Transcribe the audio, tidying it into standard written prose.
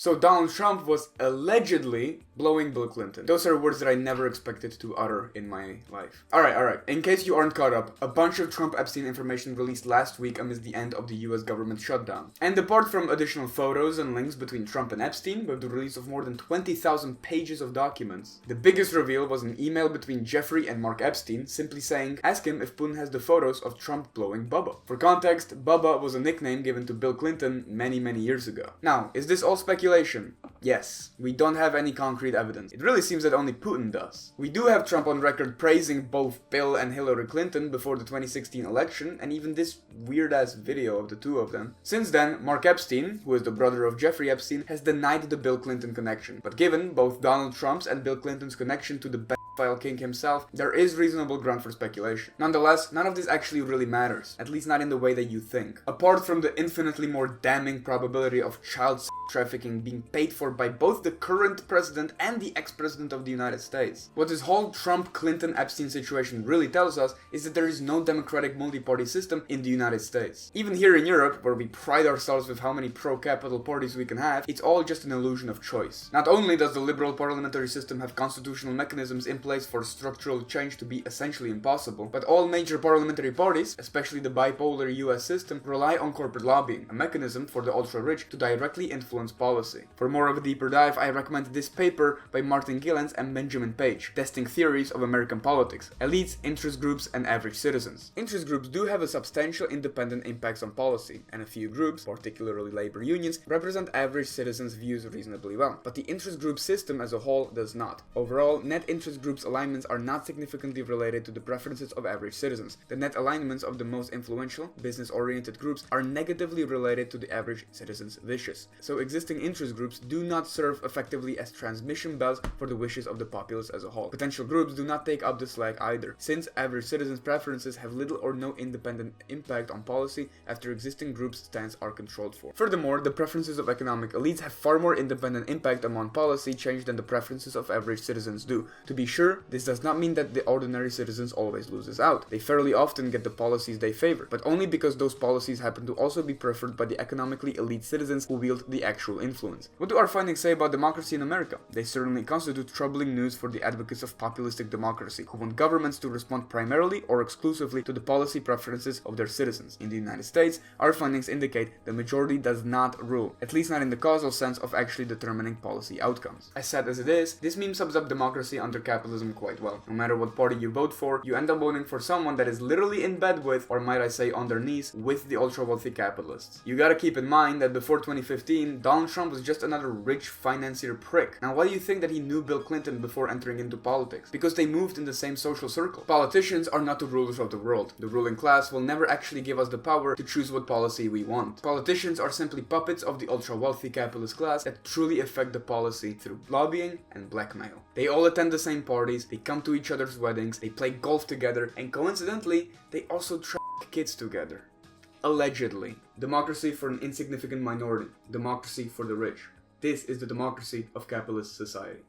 So Donald Trump was allegedly blowing Bill Clinton. Those are words that I never expected to utter in my life. Alright. In case you aren't caught up, a bunch of Trump-Epstein information released last week amidst the end of the US government shutdown. And apart from additional photos and links between Trump and Epstein, with the release of more than 20,000 pages of documents, the biggest reveal was an email between Jeffrey and Mark Epstein simply saying, ask him if Putin has the photos of Trump blowing Bubba. For context, Bubba was a nickname given to Bill Clinton many years ago. Now, is this all speculation? Yes, we don't have any concrete evidence. It really seems that only Putin does. We do have Trump on record praising both Bill and Hillary Clinton before the 2016 election, and even this weird-ass video of the two of them. Since then, Mark Epstein, who is the brother of Jeffrey Epstein, has denied the Bill Clinton connection. But given both Donald Trump's and Bill Clinton's connection to the pedophile king himself, there is reasonable ground for speculation. Nonetheless, none of this actually really matters, at least not in the way that you think. Apart from the infinitely more damning probability of child trafficking being paid for by both the current president and the ex-president of the United States. What this whole Trump-Clinton-Epstein situation really tells us is that there is no democratic multi-party system in the United States. Even here in Europe, where we pride ourselves with how many pro-capital parties we can have, it's all just an illusion of choice. Not only does the liberal parliamentary system have constitutional mechanisms in place for structural change to be essentially impossible, but all major parliamentary parties, especially the bipolar US system, rely on corporate lobbying, a mechanism for the ultra-rich to directly influence policy. For more of a deeper dive, I recommend this paper by Martin Gilens and Benjamin Page, Testing Theories of American Politics, Elites, Interest Groups, and Average Citizens. Interest groups do have a substantial independent impacts on policy, and a few groups, particularly labor unions, represent average citizens' views reasonably well, but the interest group system as a whole does not. Overall, net interest groups alignments are not significantly related to the preferences of average citizens. The net alignments of the most influential, business-oriented groups are negatively related to the average citizen's wishes. So existing interest groups do not serve effectively as transmission belts for the wishes of the populace as a whole. Potential groups do not take up the slack either, since average citizens' preferences have little or no independent impact on policy after existing groups' stance are controlled for. Furthermore, the preferences of economic elites have far more independent impact on policy change than the preferences of average citizens do. To be sure, this does not mean that the ordinary citizens always loses out. They fairly often get the policies they favor, but only because those policies happen to also be preferred by the economically elite citizens who wield the actual influence. What do our findings say about democracy in America? They certainly constitute troubling news for the advocates of populistic democracy, who want governments to respond primarily or exclusively to the policy preferences of their citizens. In the United States, our findings indicate the majority does not rule, at least not in the causal sense of actually determining policy outcomes. As sad as it is, this meme sums up democracy under capitalism quite well. No matter what party you vote for, you end up voting for someone that is literally in bed with, or might I say on their knees, with the ultra-wealthy capitalists. You gotta keep in mind that before 2015, Donald Trump was just another rich financier prick. Now, why do you think that he knew Bill Clinton before entering into politics? Because they moved in the same social circle. Politicians are not the rulers of the world. The ruling class will never actually give us the power to choose what policy we want. Politicians are simply puppets of the ultra-wealthy capitalist class that truly affect the policy through lobbying and blackmail. They all attend the same parties, they come to each other's weddings, they play golf together, and coincidentally, they also track kids together. Allegedly. Democracy for an insignificant minority. Democracy for the rich. This is the democracy of capitalist society.